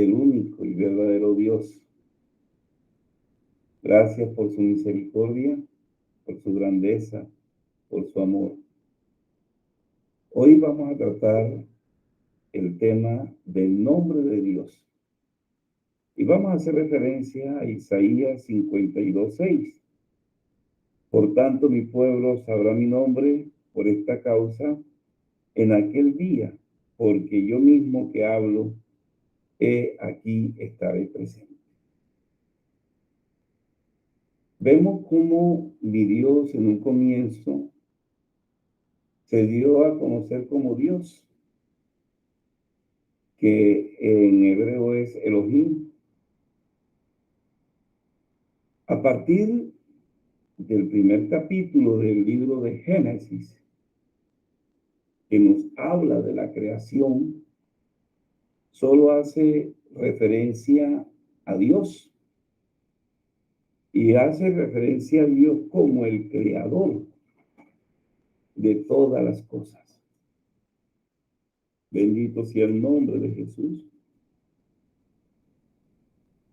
el único y verdadero Dios. Gracias por su misericordia, por su grandeza, por su amor. Hoy vamos a tratar el tema del nombre de Dios. Y vamos a hacer referencia a Isaías 52:6. Por tanto, mi pueblo sabrá mi nombre por esta causa en aquel día, porque yo mismo que hablo, aquí estaré presente. Vemos cómo mi Dios en un comienzo se dio a conocer como Dios, que en hebreo es Elohim. A partir del primer capítulo del libro de Génesis, que nos habla de la creación, solo hace referencia a Dios y hace referencia a Dios como el creador de todas las cosas. Bendito sea el nombre de Jesús.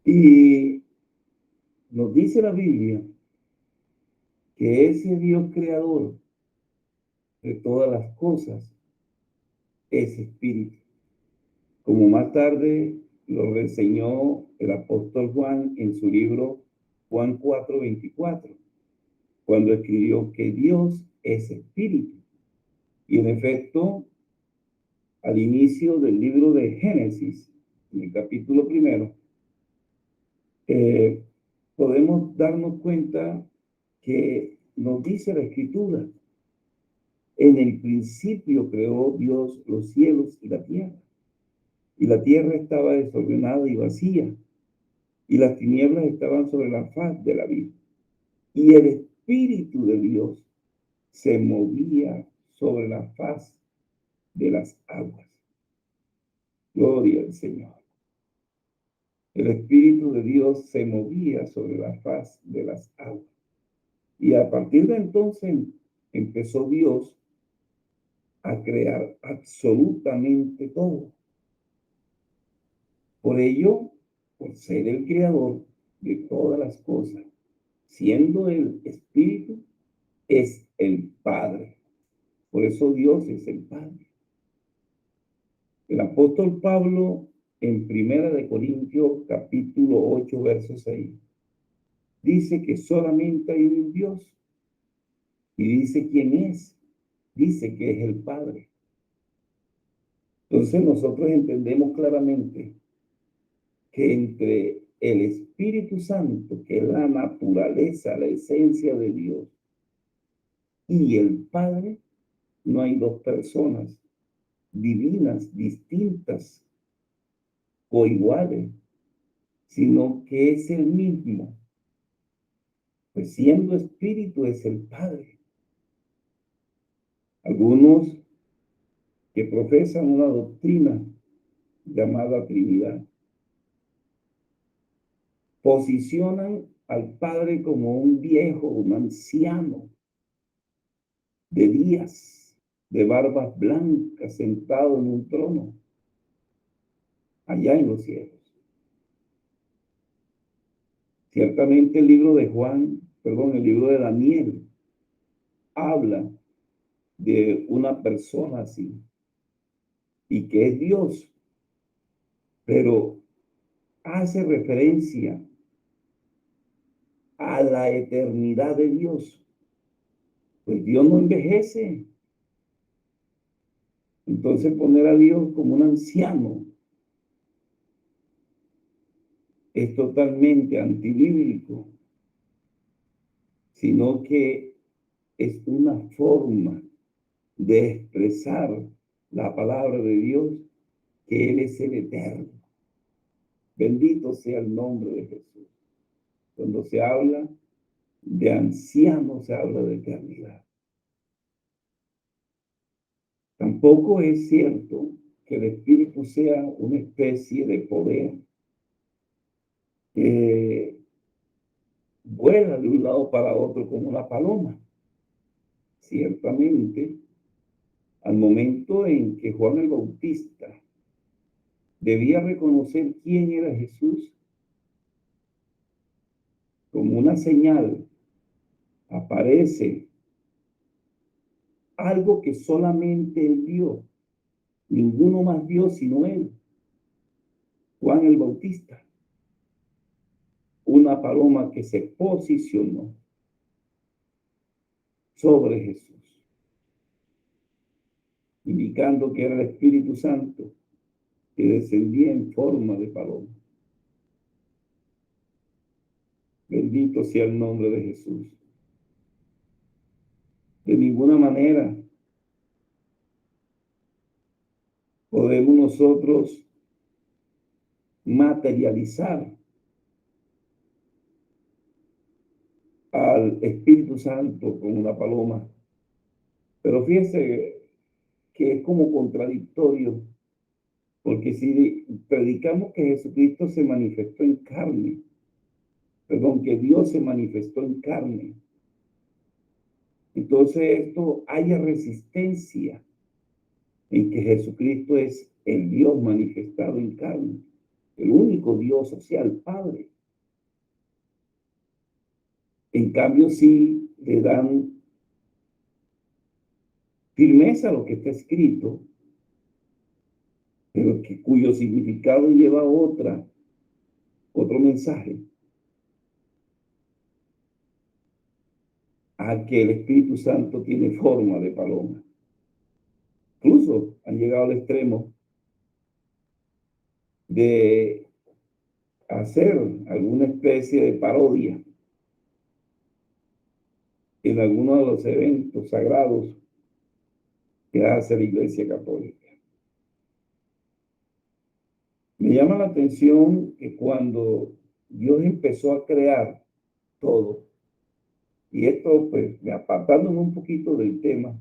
Y nos dice la Biblia que ese Dios creador de todas las cosas es espíritu. Como más tarde lo reseñó el apóstol Juan en su libro Juan 4:24, cuando escribió que Dios es espíritu. Y en efecto, al inicio del libro de Génesis, en el capítulo 1, podemos darnos cuenta que nos dice la Escritura: en el principio creó Dios los cielos y la tierra. Y la tierra estaba desordenada y vacía, y las tinieblas estaban sobre la faz de la vida. Y el Espíritu de Dios se movía sobre la faz de las aguas. Gloria al Señor. El Espíritu de Dios se movía sobre la faz de las aguas. Y a partir de entonces empezó Dios a crear absolutamente todo. Por ello, por ser el creador de todas las cosas, siendo el Espíritu, es el Padre. Por eso Dios es el Padre. El apóstol Pablo, en 1 capítulo 8, verso 6, dice que solamente hay un Dios. Y dice quién es. Dice que es el Padre. Entonces nosotros entendemos claramente que entre el Espíritu Santo, que es la naturaleza, la esencia de Dios, y el Padre, no hay dos personas divinas, distintas o iguales, sino que es el mismo. Pues siendo Espíritu es el Padre. Algunos que profesan una doctrina llamada Trinidad posicionan al Padre como un viejo, un anciano de días, de barbas blancas, sentado en un trono, allá en los cielos. Ciertamente el libro de Daniel habla de una persona así, y que es Dios, pero hace referencia a la eternidad de Dios. Pues Dios no envejece. Entonces poner a Dios como un anciano es totalmente antibíblico, sino que es una forma de expresar la palabra de Dios, que Él es el eterno. Bendito sea el nombre de Jesús. Cuando se habla de anciano, se habla de eternidad. Tampoco es cierto que el Espíritu sea una especie de poder que vuela de un lado para otro como la paloma. Ciertamente, al momento en que Juan el Bautista debía reconocer quién era Jesús como una señal. Aparece algo que solamente él vio. Ninguno más vio sino él. Juan el Bautista. Una paloma que se posicionó sobre Jesús, indicando que era el Espíritu Santo que descendía en forma de paloma. Bendito sea el nombre de Jesús. De ninguna manera podemos nosotros materializar al Espíritu Santo con una paloma. Pero fíjense que es como contradictorio, porque si predicamos que Jesucristo se manifestó en carne, perdón, que Dios se manifestó en carne, entonces esto haya resistencia en que Jesucristo es el Dios manifestado en carne, el único Dios, o sea, el Padre. En cambio, sí le dan firmeza a lo que está escrito, pero cuyo significado lleva otro mensaje, a que el Espíritu Santo tiene forma de paloma. Incluso han llegado al extremo de hacer alguna especie de parodia en algunos de los eventos sagrados que hace la Iglesia Católica. Me llama la atención que cuando Dios empezó a crear todo, y esto pues apartándome un poquito del tema,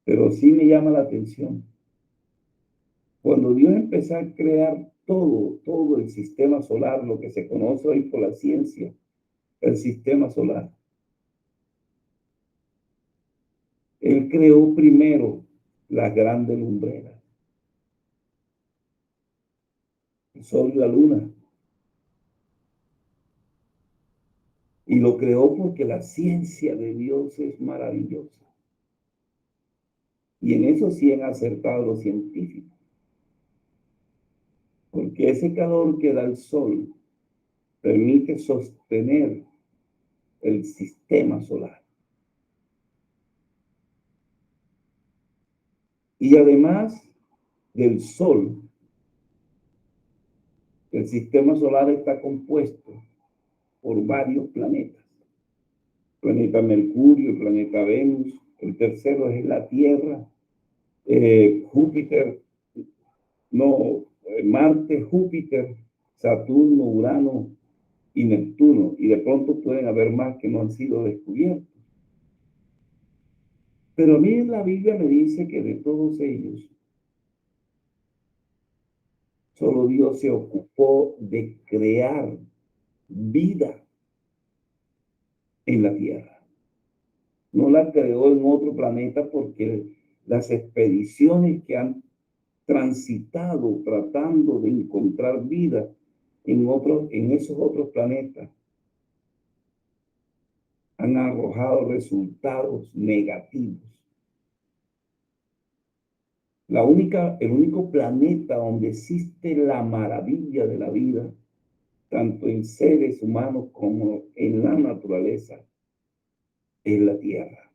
pero sí me llama la atención. Cuando Dios empezó a crear todo el sistema solar, lo que se conoce hoy por la ciencia, el sistema solar, Él creó primero las grandes lumbreras, el sol y la luna. Y lo creó porque la ciencia de Dios es maravillosa. Y en eso sí han acertado los científicos. Porque ese calor que da el sol permite sostener el sistema solar. Y además del sol, el sistema solar está compuesto por varios planetas. El planeta Mercurio, el planeta Venus, el tercero es la Tierra, Júpiter, no, Marte, Júpiter, Saturno, Urano y Neptuno. Y de pronto pueden haber más que no han sido descubiertos. Pero a mí en la Biblia me dice que de todos ellos, solo Dios se ocupó de crear vida en la Tierra. No la creó en otro planeta porque las expediciones que han transitado tratando de encontrar vida en esos otros planetas han arrojado resultados negativos. El único planeta donde existe la maravilla de la vida, tanto en seres humanos como en la naturaleza, es la Tierra,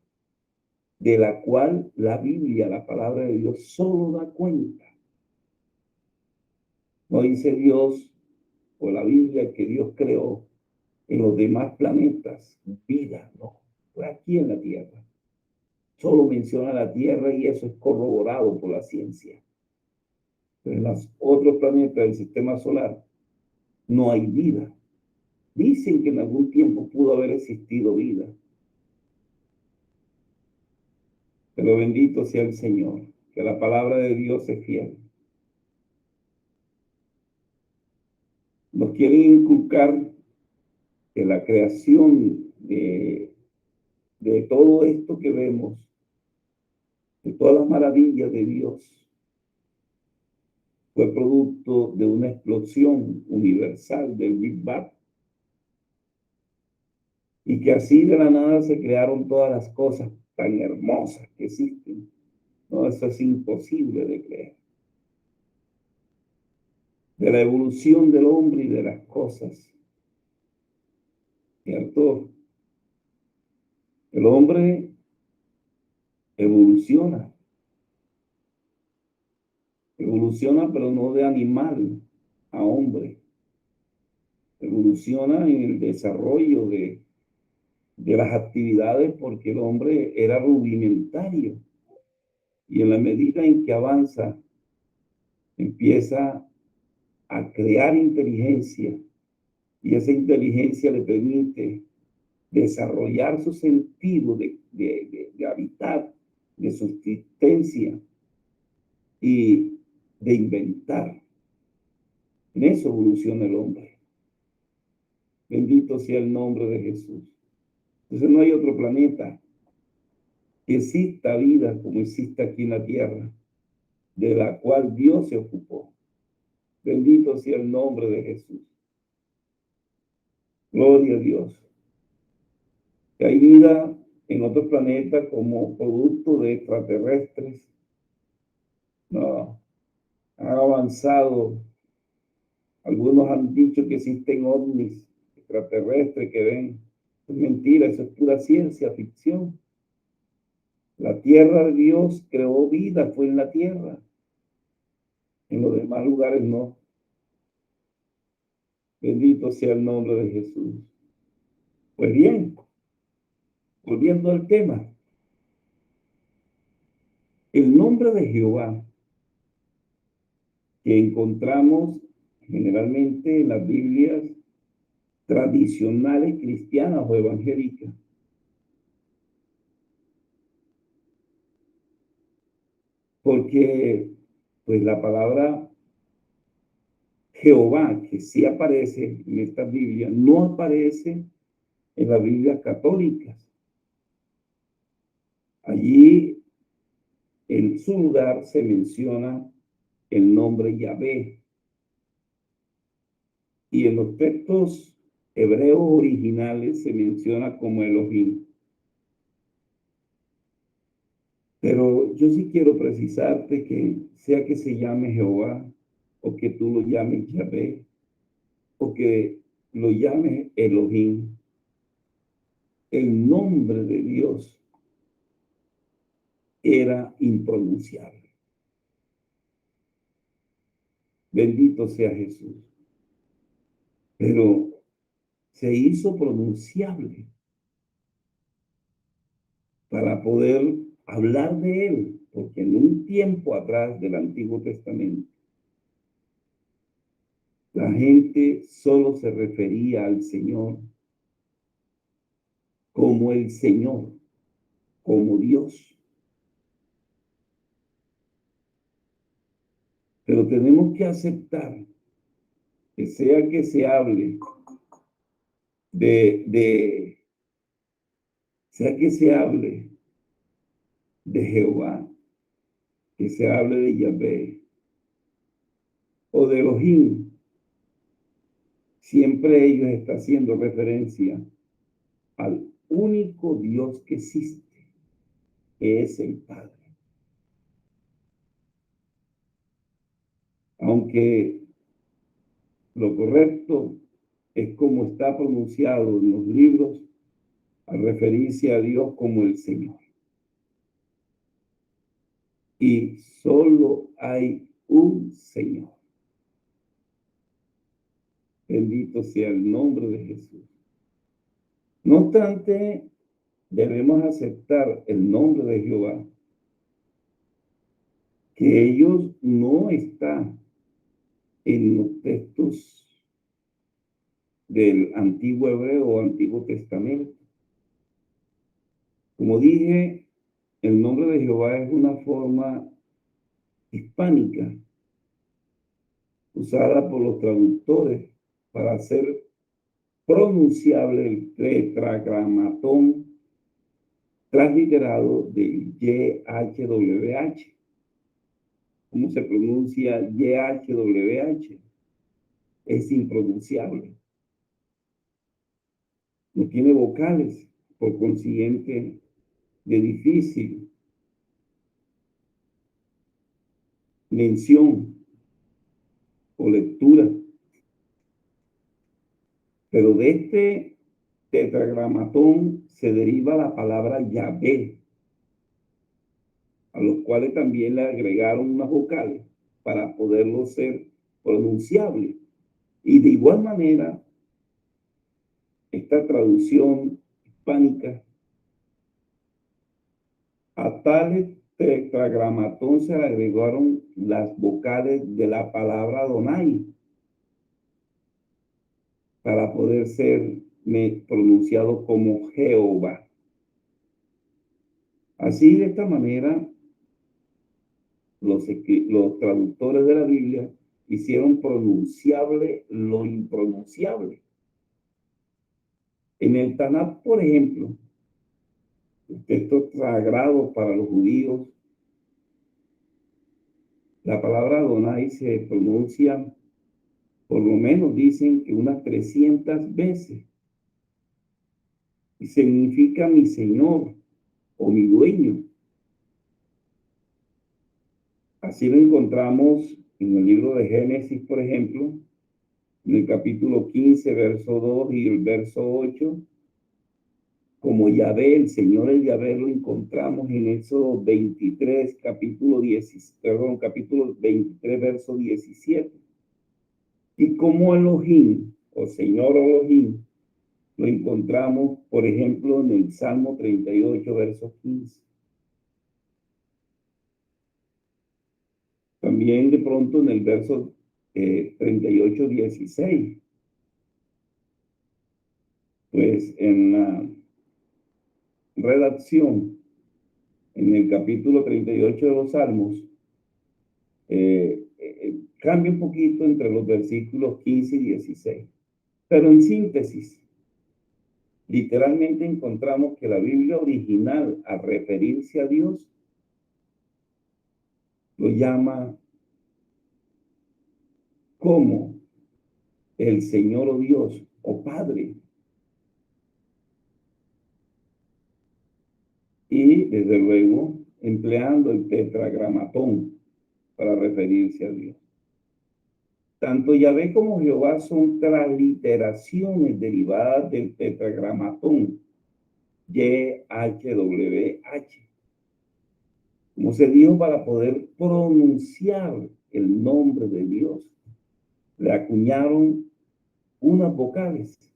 de la cual la Biblia, la palabra de Dios, solo da cuenta. No dice Dios o la Biblia que Dios creó en los demás planetas vida, no, fue aquí en la Tierra. Solo menciona la Tierra y eso es corroborado por la ciencia. Pero en los otros planetas del sistema solar no hay vida. Dicen que en algún tiempo pudo haber existido vida. Pero bendito sea el Señor, que la palabra de Dios es fiel. Nos quieren inculcar que la creación de todo esto que vemos, de todas las maravillas de Dios, fue producto de una explosión universal del Big Bang, y que así de la nada se crearon todas las cosas tan hermosas que existen. No, eso es imposible de creer. De la evolución del hombre y de las cosas, ¿cierto? El hombre evoluciona, pero no de animal a hombre. Evoluciona en el desarrollo de las actividades, porque el hombre era rudimentario, y en la medida en que avanza, empieza a crear inteligencia, y esa inteligencia le permite desarrollar su sentido de habitar, de subsistencia y de inventar. En eso evoluciona el hombre. Bendito sea el nombre de Jesús. Entonces no hay otro planeta que exista vida como existe aquí en la tierra, de la cual Dios se ocupó. Bendito sea el nombre de Jesús. Gloria a Dios. Que hay vida en otros planetas como producto de extraterrestres. No, han avanzado. Algunos han dicho que existen ovnis extraterrestres que ven. Es mentira, eso es pura ciencia ficción. La tierra de Dios creó vida, fue en la tierra. En los demás lugares no. Bendito sea el nombre de Jesús. Pues bien, volviendo al tema. El nombre de Jehová que encontramos generalmente en las Biblias tradicionales cristianas o evangélicas. Porque pues la palabra Jehová, que sí aparece en esta Biblia, no aparece en las Biblias católicas. Allí en su lugar se menciona el nombre Yahvé. Y en los textos hebreos originales se menciona como Elohim. Pero yo sí quiero precisarte que sea que se llame Jehová, o que tú lo llames Yahvé, o que lo llames Elohim, el nombre de Dios era impronunciable. Bendito sea Jesús. Pero se hizo pronunciable para poder hablar de él, porque en un tiempo atrás del Antiguo Testamento, la gente solo se refería al Señor como el Señor, como Dios. Pero tenemos que aceptar que sea que se hable sea que se hable de Jehová, que se hable de Yahvé o de Elohim, siempre ellos están haciendo referencia al único Dios que existe, que es el Padre. Aunque lo correcto es como está pronunciado en los libros, al referirse a Dios como el Señor. Y solo hay un Señor. Bendito sea el nombre de Jesús. No obstante, debemos aceptar el nombre de Jehová, que ellos no están en los textos del Antiguo Hebreo o Antiguo Testamento. Como dije, el nombre de Jehová es una forma hispánica usada por los traductores para hacer pronunciable el tetragramatón transliterado del YHWH. cómo se pronuncia YHWH. Es impronunciable. No tiene vocales, por consiguiente, de difícil mención o lectura. Pero de este tetragramatón se deriva la palabra Yahvé, a los cuales también le agregaron unas vocales para poderlo ser pronunciable. Y de igual manera, esta traducción hispánica a tal tetragramatón se le agregaron las vocales de la palabra Adonai para poder ser pronunciado como Jehová. Así, de esta manera, los traductores de la Biblia hicieron pronunciable lo impronunciable. En el Tanakh, por ejemplo, el texto sagrado para los judíos, la palabra Adonai se pronuncia, por lo menos dicen que unas 300 veces. Y significa mi Señor o mi dueño. Así lo encontramos en el libro de Génesis, por ejemplo, en el capítulo 15, verso 2 y el verso 8. Como Yahvé, el Señor el Yahvé, lo encontramos en Éxodo 23, capítulo 23, verso 17. Y como Elohim, o Señor Elohim, lo encontramos, por ejemplo, en el Salmo 38, verso 15. También de pronto en el verso 38, 16. Pues en la redacción, en el capítulo 38 de los Salmos, cambia un poquito entre los versículos 15 y 16. Pero en síntesis, literalmente encontramos que la Biblia original, al referirse a Dios, lo llama como el Señor o Dios o Padre. Y desde luego empleando el tetragramatón para referirse a Dios. Tanto Yahvé como Jehová son transliteraciones derivadas del tetragramatón YHWH, como se dijo, para poder pronunciar el nombre de Dios. Le acuñaron unas vocales.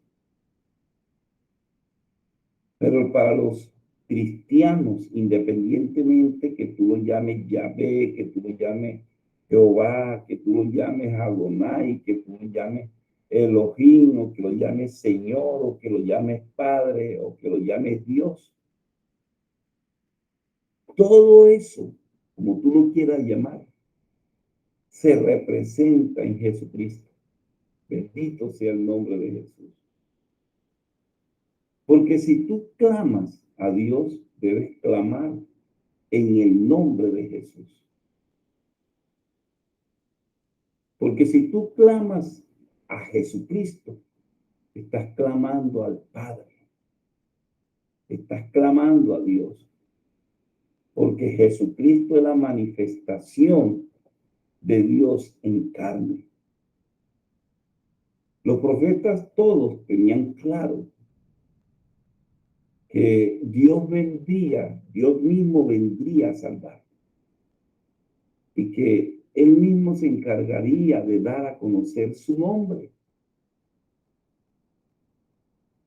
Pero para los cristianos, independientemente que tú lo llames Yahvé, que tú lo llames Jehová, que tú lo llames Adonai, que tú lo llames Elohim, o que lo llames Señor, o que lo llames Padre, o que lo llames Dios, todo eso, como tú lo quieras llamar, se representa en Jesucristo. Bendito sea el nombre de Jesús. Porque si tú clamas a Dios, debes clamar en el nombre de Jesús. Porque si tú clamas a Jesucristo, estás clamando al Padre, estás clamando a Dios. Porque Jesucristo es la manifestación de Dios en carne. Los profetas todos tenían claro que Dios mismo vendría a salvar. Y que Él mismo se encargaría de dar a conocer su nombre.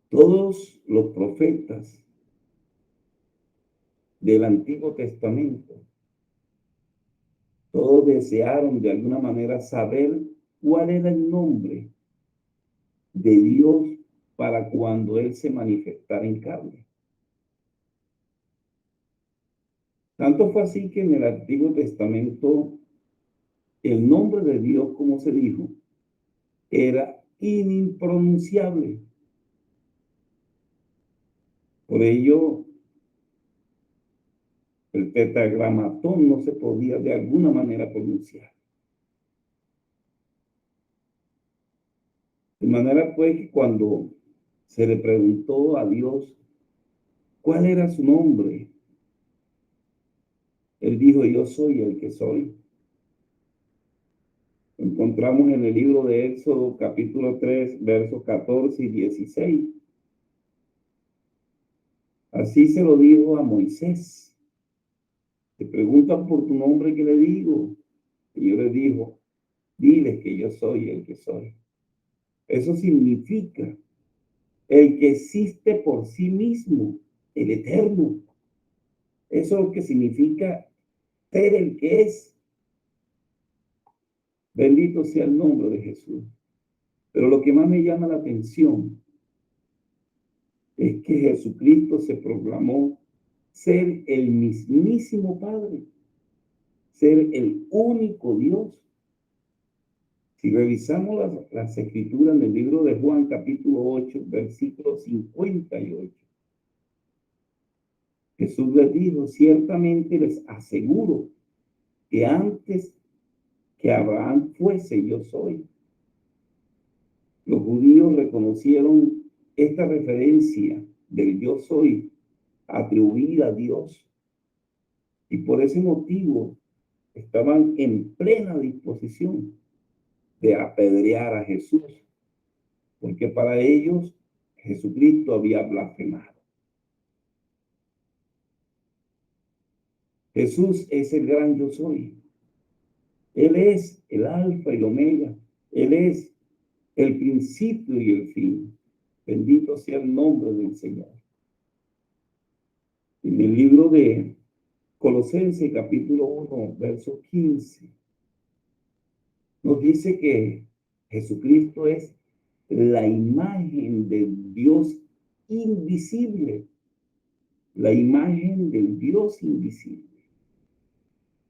Todos los profetas del Antiguo Testamento, todos desearon de alguna manera saber cuál era el nombre de Dios para cuando Él se manifestara en carne. Tanto fue así que en el Antiguo Testamento el nombre de Dios, como se dijo, era impronunciable. Por ello, El tetragramatón no se podía de alguna manera pronunciar. De manera pues que cuando se le preguntó a Dios cuál era su nombre, él dijo: yo soy el que soy. Encontramos en el libro de Éxodo capítulo 3, versos 14 y 16. Así se lo dijo a Moisés: te preguntan por tu nombre, ¿qué le digo? Y yo le digo: diles que yo soy el que soy. Eso significa el que existe por sí mismo, el eterno. Eso es lo que significa ser el que es. Bendito sea el nombre de Jesús. Pero lo que más me llama la atención es que Jesucristo se proclamó ser el mismísimo Padre, ser el único Dios. Si revisamos las escrituras en el libro de Juan, capítulo 8, versículo 58, Jesús les dijo: ciertamente les aseguro que antes que Abraham fuese, yo soy. Los judíos reconocieron esta referencia del yo soy atribuida a Dios, y por ese motivo estaban en plena disposición de apedrear a Jesús, porque para ellos Jesucristo había blasfemado. Jesús es el gran yo soy. Él es el alfa y el omega. Él es el principio y el fin. Bendito sea el nombre del Señor. En el libro de Colosenses, capítulo 1, verso 15, nos dice que Jesucristo es la imagen del Dios invisible. La imagen del Dios invisible.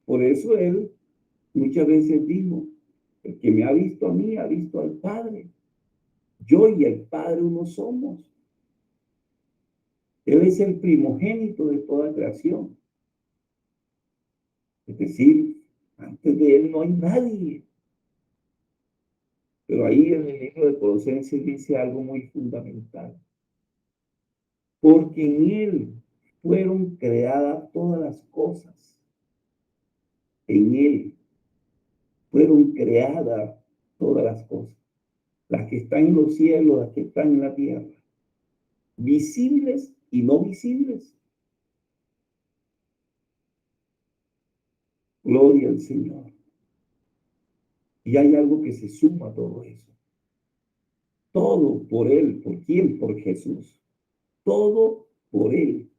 Por eso Él muchas veces dijo: el que me ha visto a mí, ha visto al Padre. Yo y el Padre uno somos. Él es el primogénito de toda creación. Es decir, antes de Él no hay nadie. Pero ahí en el libro de Colosenses dice algo muy fundamental. Porque en Él fueron creadas todas las cosas. En Él fueron creadas todas las cosas. Las que están en los cielos, las que están en la tierra. Visibles y no visibles. Gloria al Señor. Y hay algo que se suma a todo eso. Todo por Él. ¿Por quién? Por Jesús. Todo por Él.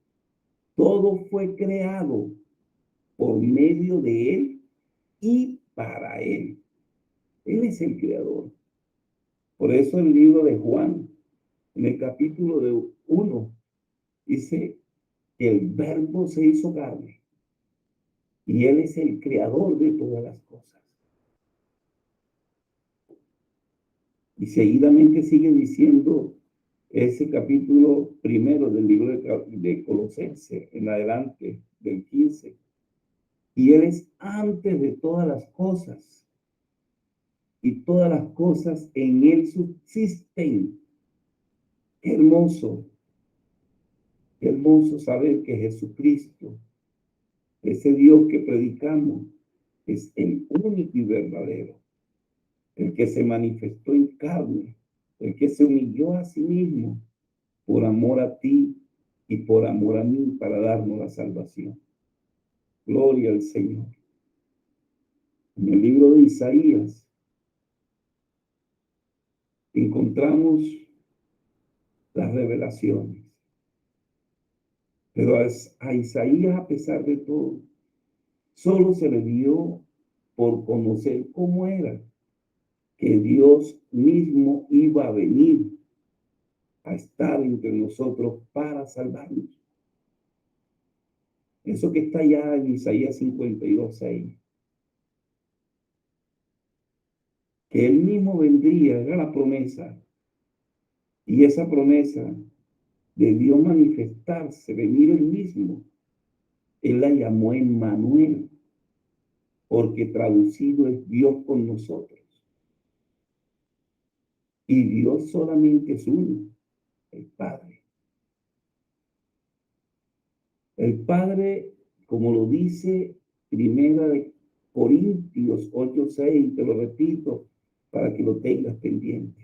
Todo fue creado por medio de Él y para Él. Él es el creador. Por eso el libro de Juan, en el capítulo 1, dice que el Verbo se hizo carne. Y Él es el creador de todas las cosas. Y seguidamente sigue diciendo ese capítulo primero del libro de Colosenses, en adelante del 15. Y Él es antes de todas las cosas. Y todas las cosas en Él subsisten. Qué hermoso. Qué hermoso saber que Jesucristo, ese Dios que predicamos, es el único y verdadero. El que se manifestó en carne, el que se humilló a sí mismo por amor a ti y por amor a mí para darnos la salvación. Gloria al Señor. En el libro de Isaías encontramos las revelaciones. Pero a Isaías, a pesar de todo, solo se le dio por conocer cómo era que Dios mismo iba a venir a estar entre nosotros para salvarnos. Eso que está ya en Isaías 52:6. Que Él mismo vendría, era la promesa. Y esa promesa debió manifestarse, venir Él mismo Él la llamó Emmanuel, porque traducido es Dios con nosotros. Y Dios solamente es uno, el Padre. El Padre, como lo dice Primera de Corintios 8:6, te lo repito para que lo tengas pendiente.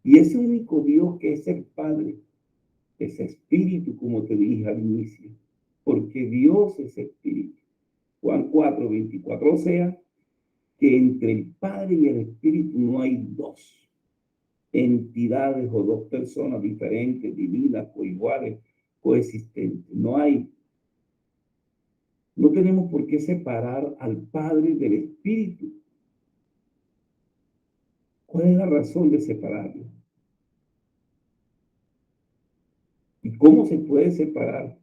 Y ese único Dios que es el Padre, es espíritu, como te dije al inicio, porque Dios es espíritu. Juan 4:24, o sea, que entre el Padre y el Espíritu no hay dos entidades o dos personas diferentes, divinas, coiguales, coexistentes. No hay. No tenemos por qué separar al Padre del Espíritu. ¿Cuál es la razón de separarlo? ¿Y cómo se puede separar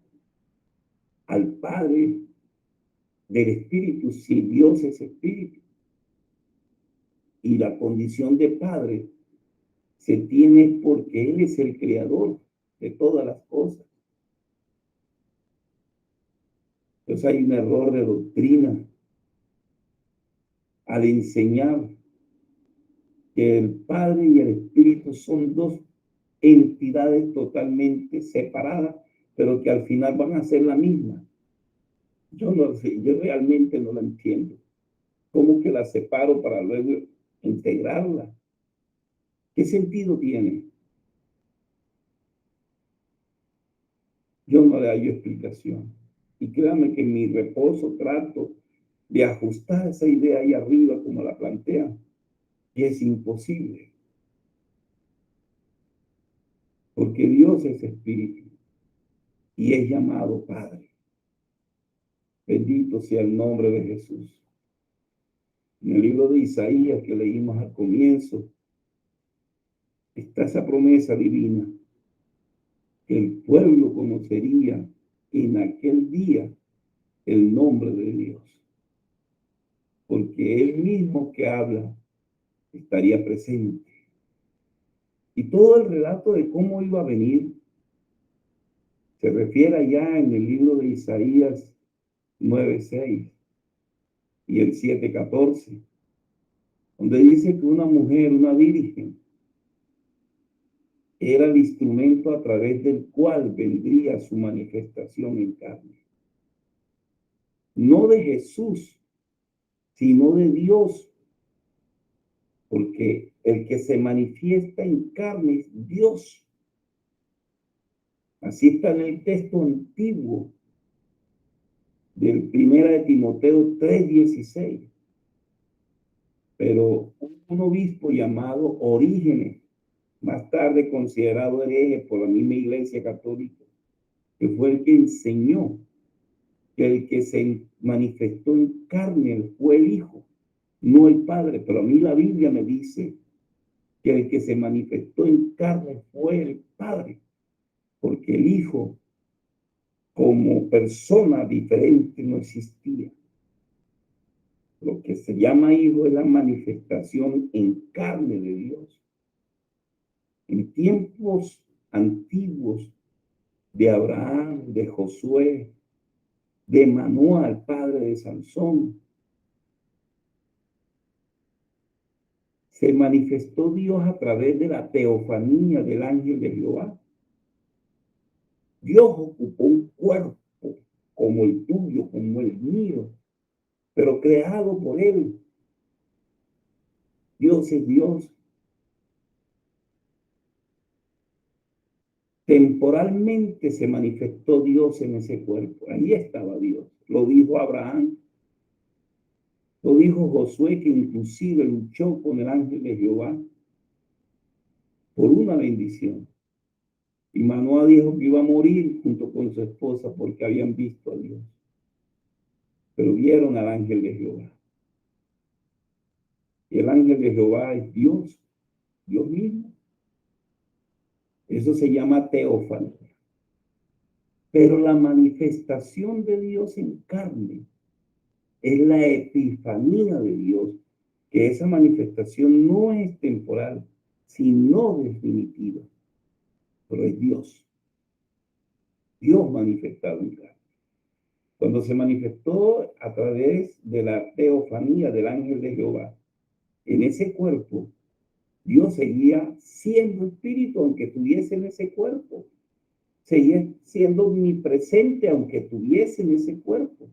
al Padre del Espíritu si Dios es Espíritu? Y la condición de Padre se tiene porque Él es el creador de todas las cosas. Entonces hay un error de doctrina al enseñar que el Padre y el Espíritu son dos entidades totalmente separadas, pero que al final van a ser la misma. Yo no sé, yo realmente no la entiendo. ¿Cómo que la separo para luego integrarla? ¿Qué sentido tiene? Yo no le hallo explicación. Y créanme que en mi reposo trato de ajustar esa idea ahí arriba como la plantean. Y es imposible. Porque Dios es espíritu y es llamado Padre. Bendito sea el nombre de Jesús. En el libro de Isaías que leímos al comienzo, está esa promesa divina, que el pueblo conocería en aquel día el nombre de Dios. Porque Él mismo que habla estaría presente. Y todo el relato de cómo iba a venir se refiere allá en el libro de Isaías 9:6 y el 7:14, donde dice que una mujer, una virgen, era el instrumento a través del cual vendría su manifestación en carne. No de Jesús, sino de Dios, porque el que se manifiesta en carne es Dios. Así está en el texto antiguo del 1 de Timoteo 3:16. Pero un obispo llamado Orígenes, más tarde considerado hereje por la misma Iglesia Católica, que fue el que enseñó que el que se manifestó en carne fue el Hijo, no el Padre. Pero a mí la Biblia me dice que el que se manifestó en carne fue el Padre, porque el Hijo como persona diferente no existía. Lo que se llama Hijo es la manifestación en carne de Dios. En tiempos antiguos de Abraham, de Josué, de Manoah, padre de Sansón, se manifestó Dios a través de la teofanía del ángel de Jehová. Dios ocupó un cuerpo como el tuyo, como el mío, pero creado por Él. Dios es Dios. Temporalmente se manifestó Dios en ese cuerpo. Ahí estaba Dios. Lo dijo Abraham. Lo dijo Josué, que inclusive luchó con el ángel de Jehová por una bendición. Y Manoah dijo que iba a morir junto con su esposa porque habían visto a Dios. Pero vieron al ángel de Jehová. Y el ángel de Jehová es Dios, Dios mismo. Eso se llama teofanía. Pero la manifestación de Dios en carne es la epifanía de Dios, que esa manifestación no es temporal, sino definitiva. Pero es Dios. Dios manifestado en carne. Cuando se manifestó a través de la teofanía del ángel de Jehová, en ese cuerpo, Dios seguía siendo espíritu, aunque tuviese en ese cuerpo. Seguía siendo omnipresente, aunque tuviese en ese cuerpo.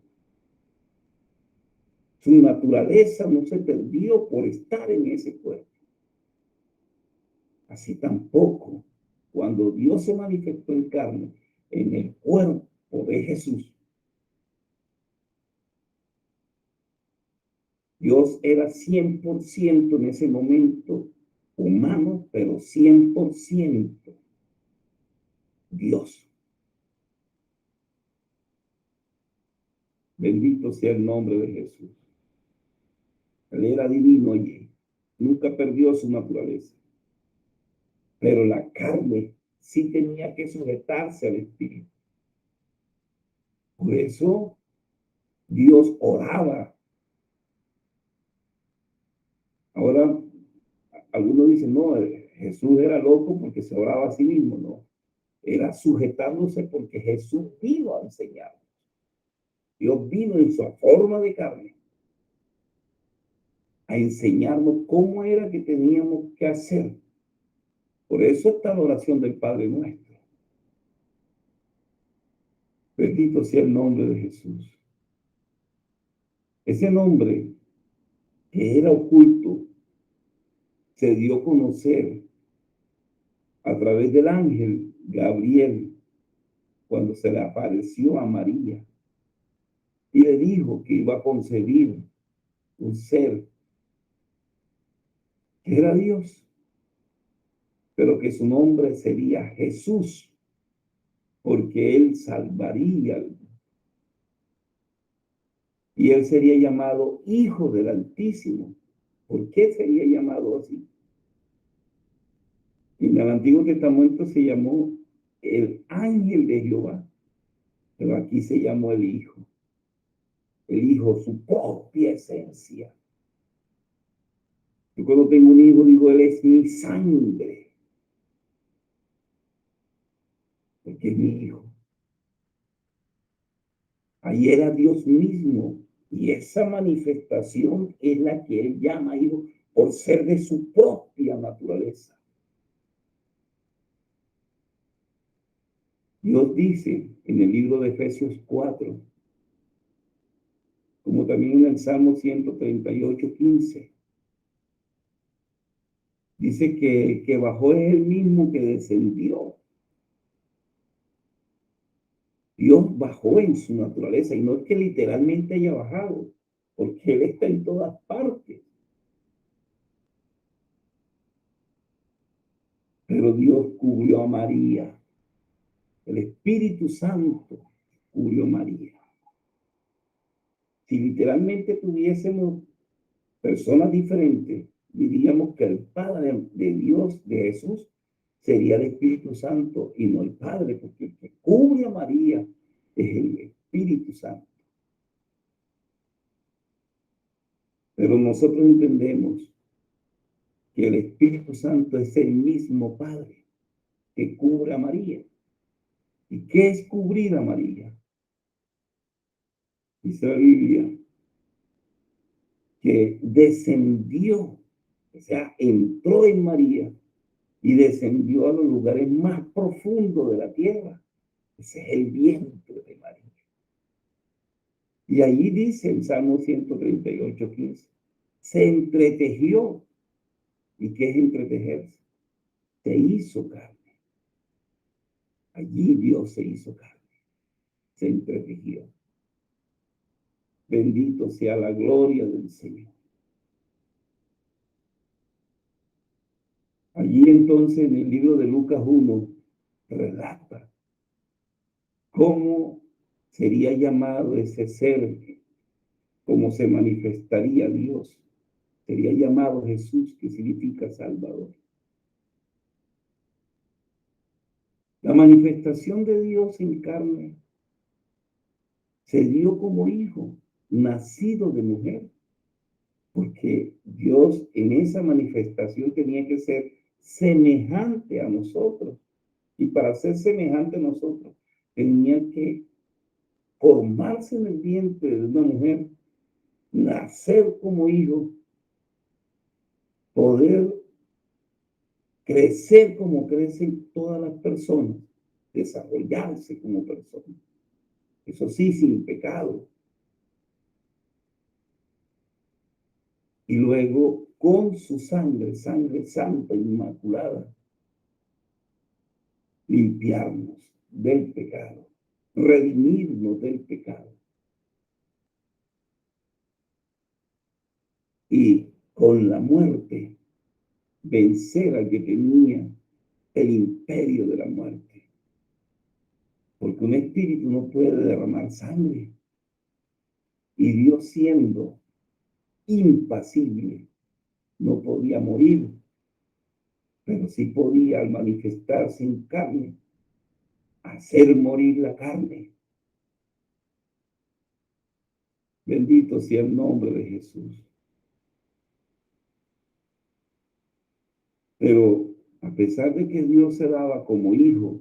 Su naturaleza no se perdió por estar en ese cuerpo. Así tampoco, cuando Dios se manifestó en carne, en el cuerpo de Jesús, Dios era 100% en ese momento humano, pero 100% Dios. Bendito sea el nombre de Jesús. Él era divino allí. Nunca perdió su naturaleza. Pero la carne sí tenía que sujetarse al Espíritu. Por eso Dios oraba. Ahora, algunos dicen, no, Jesús era loco porque se oraba a sí mismo. No, era sujetándose porque Jesús vino a enseñar. Dios vino en su forma de carne a enseñarnos cómo era que teníamos que hacer. Por eso está la oración del Padre Nuestro. Bendito sea el nombre de Jesús. Ese nombre que era oculto se dio a conocer a través del ángel Gabriel cuando se le apareció a María y le dijo que iba a concebir un ser que era Dios, pero que su nombre sería Jesús, porque él salvaría y él sería llamado Hijo del Altísimo. ¿Por qué sería llamado así? En el Antiguo Testamento se llamó el ángel de Jehová, pero aquí se llamó el Hijo. El Hijo, su propia esencia. Yo cuando tengo un hijo digo, él es mi sangre, porque es mi hijo. Ahí era Dios mismo, y esa manifestación es la que él llama hijo por ser de su propia naturaleza. Dios dice en el libro de Efesios 4, como también en el Salmo 138:15, dice que bajó es el mismo que descendió. Dios bajó en su naturaleza, y no es que literalmente haya bajado, porque Él está en todas partes. Pero Dios cubrió a María. El Espíritu Santo cubrió a María. Si literalmente tuviésemos personas diferentes, diríamos que el Padre de Dios, de Jesús, sería el Espíritu Santo y no el Padre, porque el que cubre a María es el Espíritu Santo. Pero nosotros entendemos que el Espíritu Santo es el mismo Padre que cubre a María. ¿Y qué es cubrir a María? Dice la Biblia que descendió, o sea, entró en María y descendió a los lugares más profundos de la tierra. Ese es el vientre de María. Y allí dice el Salmo 138:15, se entretejió. ¿Y qué es entretejerse? Se hizo carne. Allí Dios se hizo carne. Se entretejió. Bendito sea la gloria del Señor. Allí entonces en el libro de Lucas 1 relata cómo sería llamado ese ser, cómo se manifestaría Dios. Sería llamado Jesús, que significa Salvador. La manifestación de Dios en carne se dio como hijo, nacido de mujer, porque Dios en esa manifestación tenía que ser semejante a nosotros. Y para ser semejante a nosotros, tenía que formarse en el vientre de una mujer, nacer como hijo, poder crecer como crecen todas las personas, desarrollarse como personas. Eso sí, sin pecado. Y luego, con su sangre, sangre santa, inmaculada, limpiarnos del pecado, redimirnos del pecado. Y con la muerte, vencer al que tenía el imperio de la muerte. Porque un espíritu no puede derramar sangre. Y Dios, siendo impasible, no podía morir, pero sí podía, al manifestarse en carne, hacer morir la carne. Bendito sea el nombre de Jesús. Pero a pesar de que Dios se daba como hijo,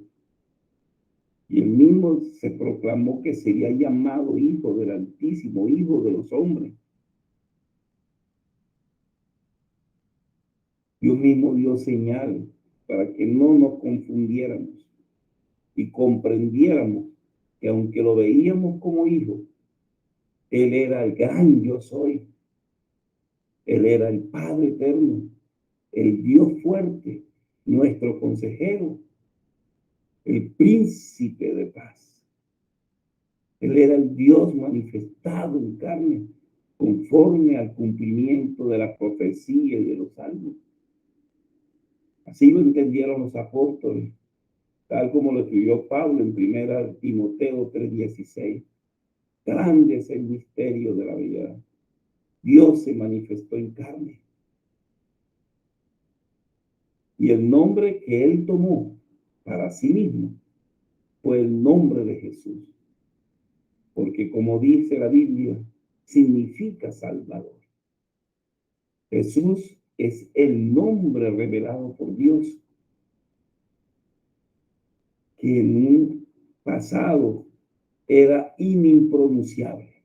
y él mismo se proclamó que sería llamado hijo del Altísimo, hijo de los hombres, Dios mismo dio señal para que no nos confundiéramos y comprendiéramos que aunque lo veíamos como hijo, Él era el gran yo soy. Él era el Padre eterno, el Dios fuerte, nuestro consejero, el príncipe de paz. Él era el Dios manifestado en carne, conforme al cumplimiento de la profecía y de los salmos. Así lo entendieron los apóstoles, tal como lo escribió Pablo en 1 Timoteo 3:16. Grande es el misterio de la vida. Dios se manifestó en carne. Y el nombre que él tomó para sí mismo fue el nombre de Jesús. Porque como dice la Biblia, significa Salvador. Jesús es el nombre revelado por Dios, que en un pasado era inimpronunciable.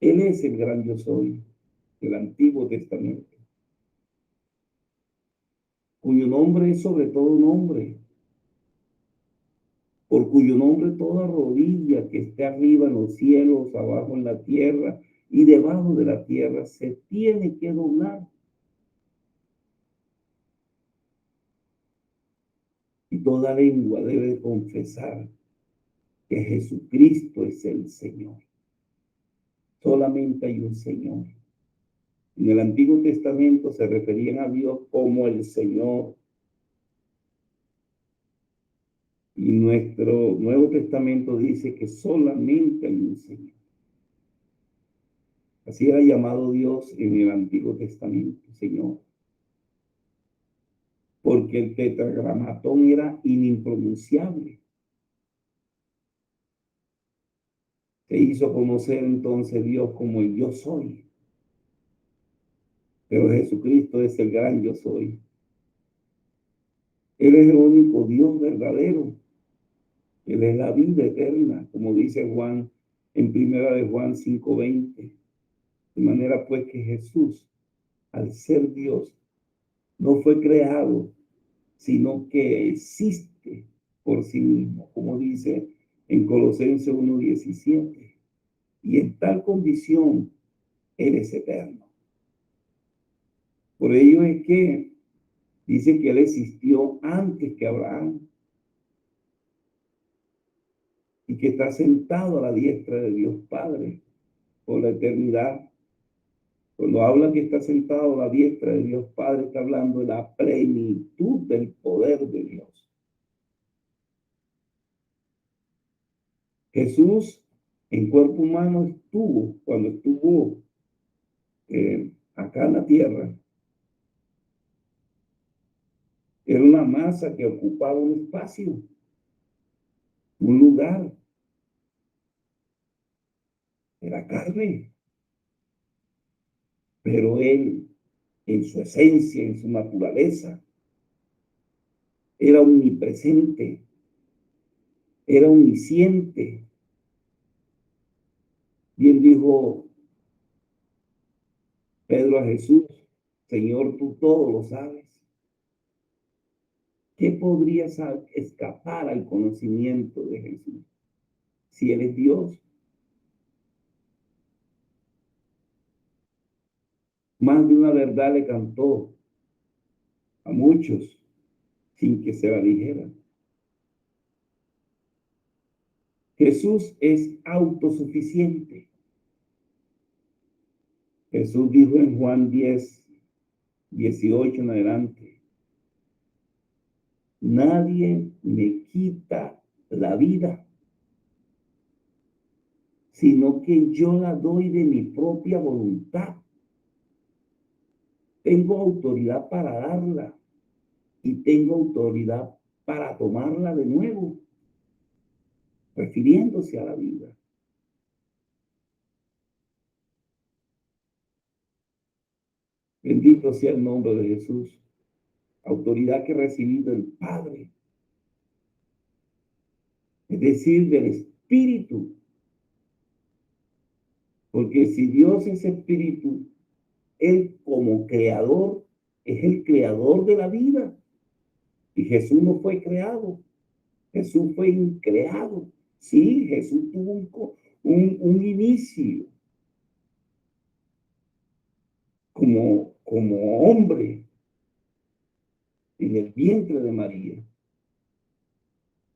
Él es el gran yo soy del Antiguo Testamento, cuyo nombre es sobre todo nombre, por cuyo nombre toda rodilla que esté arriba en los cielos, abajo en la tierra y debajo de la tierra se tiene que doblar. Y toda lengua debe confesar que Jesucristo es el Señor. Solamente hay un Señor. En el Antiguo Testamento se referían a Dios como el Señor. Y nuestro Nuevo Testamento dice que solamente hay un Señor. Así era llamado Dios en el Antiguo Testamento, Señor. Porque el tetragramatón era inimpronunciable. Se hizo conocer entonces Dios como el yo soy. Pero Jesucristo es el gran yo soy. Él es el único Dios verdadero. Él es la vida eterna, como dice Juan en 1 Juan 5:20. De manera pues que Jesús, al ser Dios, no fue creado, sino que existe por sí mismo, como dice en Colosenses 1:17. Y en tal condición, Él es eterno. Por ello es que dice que Él existió antes que Abraham y que está sentado a la diestra de Dios Padre por la eternidad. Cuando habla que está sentado a la diestra de Dios Padre, está hablando de la plenitud del poder de Dios. Jesús en cuerpo humano estuvo, cuando estuvo acá en la tierra, era una masa que ocupaba un espacio, un lugar. Era carne. Pero Él, en su esencia, en su naturaleza, era omnipresente, era omnisciente, Bien dijo Pedro a Jesús, Señor, tú todo lo sabes. ¿Qué podría escapar al conocimiento de Jesús si Él es Dios? Más de una verdad le cantó a muchos sin que se la dijeran. Jesús es autosuficiente. Jesús dijo en Juan 10, 18 en adelante, nadie me quita la vida, sino que yo la doy de mi propia voluntad. Tengo autoridad para darla y tengo autoridad para tomarla de nuevo, refiriéndose a la vida. Bendito sea el nombre de Jesús. Autoridad que he recibido del Padre, es decir, del Espíritu. Porque si Dios es Espíritu, Él como creador es el creador de la vida. Y Jesús no fue creado, Jesús fue increado. Sí, Jesús tuvo un inicio como hombre en el vientre de María.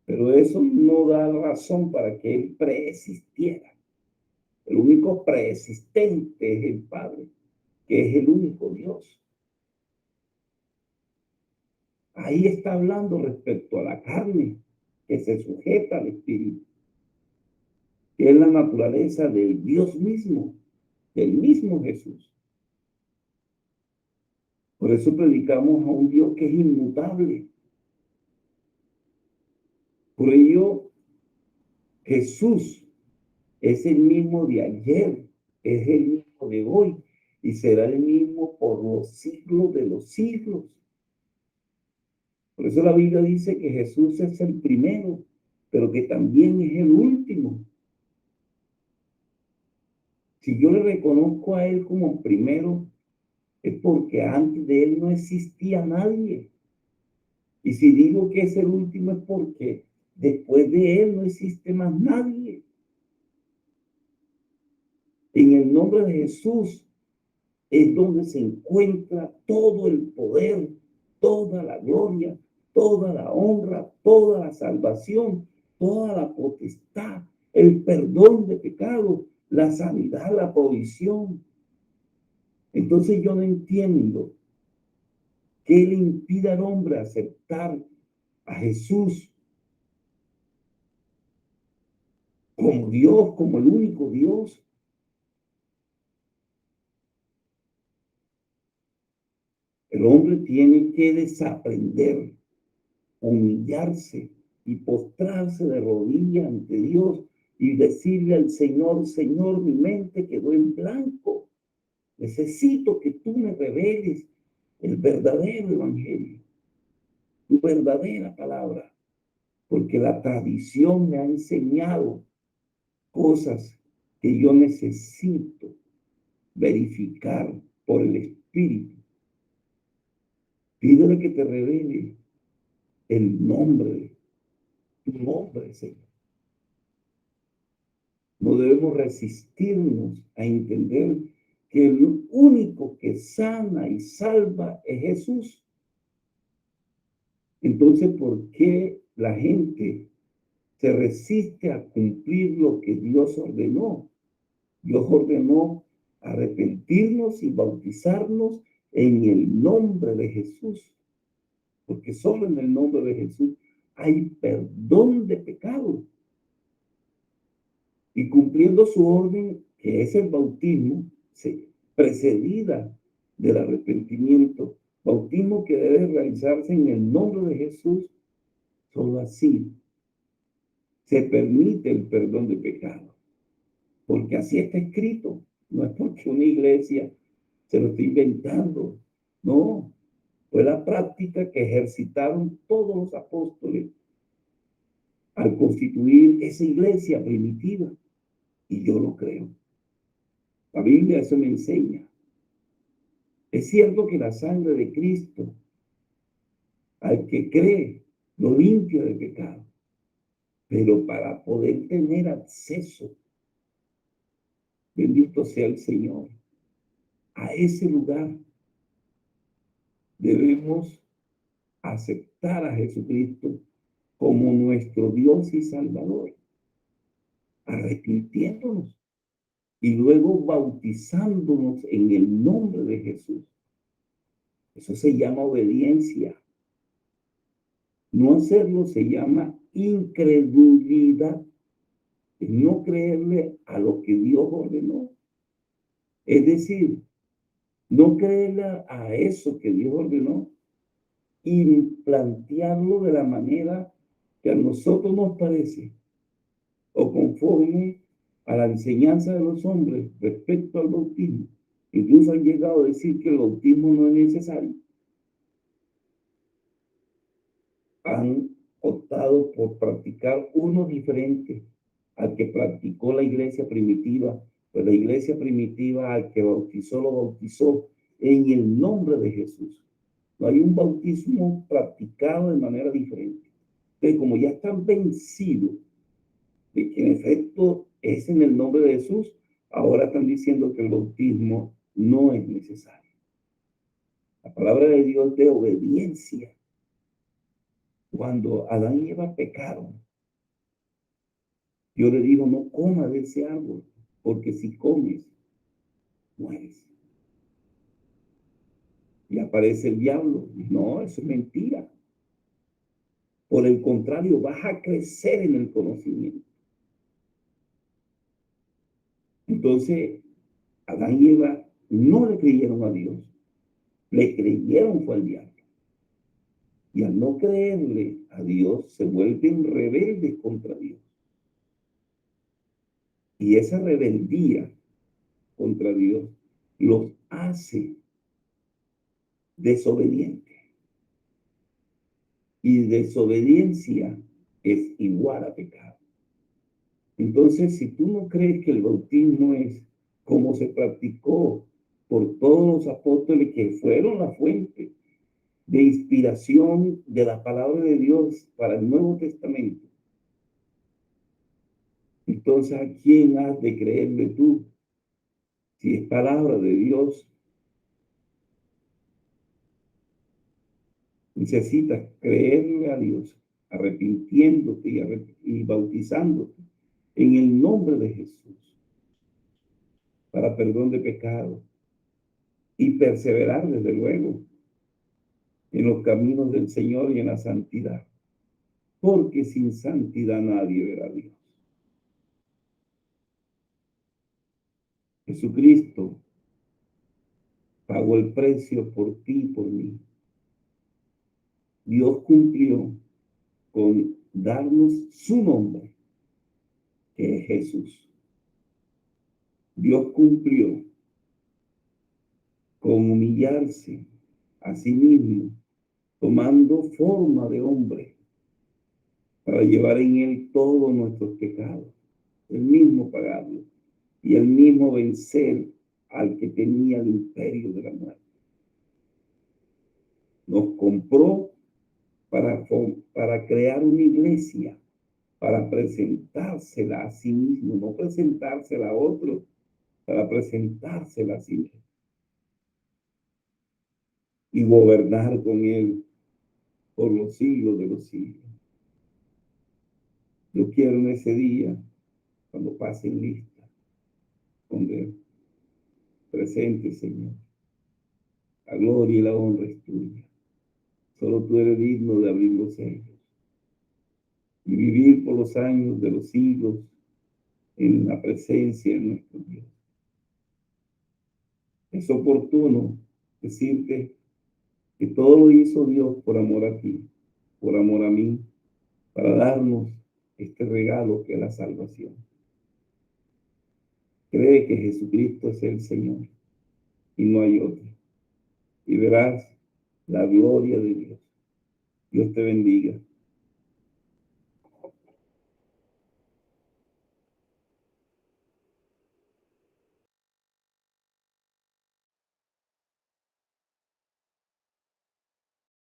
Pero eso no da razón para que Él preexistiera. El único preexistente es el Padre, que es el único Dios. Ahí está hablando respecto a la carne, que se sujeta al Espíritu, que es la naturaleza del Dios mismo, del mismo Jesús. Por eso predicamos a un Dios que es inmutable. Por ello, Jesús es el mismo de ayer, es el mismo de hoy y será el mismo por los siglos de los siglos. Por eso la Biblia dice que Jesús es el primero, pero que también es el último. Si yo le reconozco a Él como primero, es porque antes de Él no existía nadie. Y si digo que es el último, es porque después de Él no existe más nadie. En el nombre de Jesús es donde se encuentra todo el poder, toda la gloria, toda la honra, toda la salvación, toda la potestad, el perdón de pecados, la sanidad, la provisión. Entonces yo no entiendo qué le impide al hombre aceptar a Jesús como Dios, como el único Dios. El hombre tiene que desaprender, humillarse y postrarse de rodillas ante Dios y decirle al Señor, Señor, mi mente quedó en blanco. Necesito que tú me reveles el verdadero evangelio, tu verdadera palabra, porque la tradición me ha enseñado cosas que yo necesito verificar por el Espíritu. Pídele que te revele el nombre, tu nombre, Señor. No debemos resistirnos a entender que el único que sana y salva es Jesús. Entonces, ¿por qué la gente se resiste a cumplir lo que Dios ordenó? Dios ordenó arrepentirnos y bautizarnos en el nombre de Jesús, porque solo en el nombre de Jesús hay perdón de pecados. Y cumpliendo su orden, que es el bautismo, precedida del arrepentimiento, bautismo que debe realizarse en el nombre de Jesús, solo así se permite el perdón de pecados, porque así está escrito. No es porque una iglesia se lo está inventando, no, fue la práctica que ejercitaron todos los apóstoles al constituir esa iglesia primitiva, y yo lo creo. La Biblia eso me enseña. Es cierto que la sangre de Cristo, al que cree, lo limpia de pecado. Pero para poder tener acceso, bendito sea el Señor, a ese lugar, debemos aceptar a Jesucristo como nuestro Dios y Salvador, arrepintiéndonos y luego bautizándonos en el nombre de Jesús. Eso se llama obediencia. No hacerlo se llama incredulidad. No creerle a lo que Dios ordenó. Es decir, no creerle a eso que Dios ordenó y plantearlo de la manera que a nosotros nos parece o conforme a la enseñanza de los hombres respecto al bautismo. Incluso han llegado a decir que el bautismo no es necesario. Han optado por practicar uno diferente al que practicó la iglesia primitiva. Pues la iglesia primitiva al que bautizó, lo bautizó en el nombre de Jesús. No hay un bautismo practicado de manera diferente. Entonces, como ya están vencidos de que en efecto es en el nombre de Jesús, ahora están diciendo que el bautismo no es necesario. La palabra de Dios de obediencia. Cuando Adán y Eva pecaron, Dios le dijo, no comas de ese árbol, porque si comes, mueres. Y aparece el diablo. No, eso es mentira. Por el contrario, vas a crecer en el conocimiento. Entonces, Adán y Eva no le creyeron a Dios. Le creyeron fue al diablo. Y al no creerle a Dios, se vuelven rebeldes contra Dios. Y esa rebeldía contra Dios los hace desobedientes. Y desobediencia es igual a pecado. Entonces, si tú no crees que el bautismo es como se practicó por todos los apóstoles que fueron la fuente de inspiración de la palabra de Dios para el Nuevo Testamento, entonces ¿a quién has de creerle tú? Si es palabra de Dios, necesitas creerle a Dios, arrepintiéndote y bautizándote en el nombre de Jesús para perdón de pecado y perseverar desde luego en los caminos del Señor y en la santidad, porque sin santidad nadie verá a Dios. Jesucristo pagó el precio por ti y por mí. Dios cumplió con darnos su nombre, que es Jesús. Dios cumplió con humillarse a sí mismo, tomando forma de hombre, para llevar en él todos nuestros pecados, el mismo pagarlo y el mismo vencer al que tenía el imperio de la muerte. Nos compró para crear una iglesia, para presentársela a sí mismo, no presentársela a otro, para presentársela a sí mismo y gobernar con él por los siglos de los siglos. Yo quiero en ese día, cuando pasen lista, donde presente, Señor, la gloria y la honra es tuya. Solo tú eres digno de abrir los sellos y vivir por los años de los siglos en la presencia de nuestro Dios. Es oportuno decirte que todo lo hizo Dios por amor a ti, por amor a mí, para darnos este regalo que es la salvación. Cree que Jesucristo es el Señor y no hay otro. Y verás la gloria de Dios. Dios te bendiga.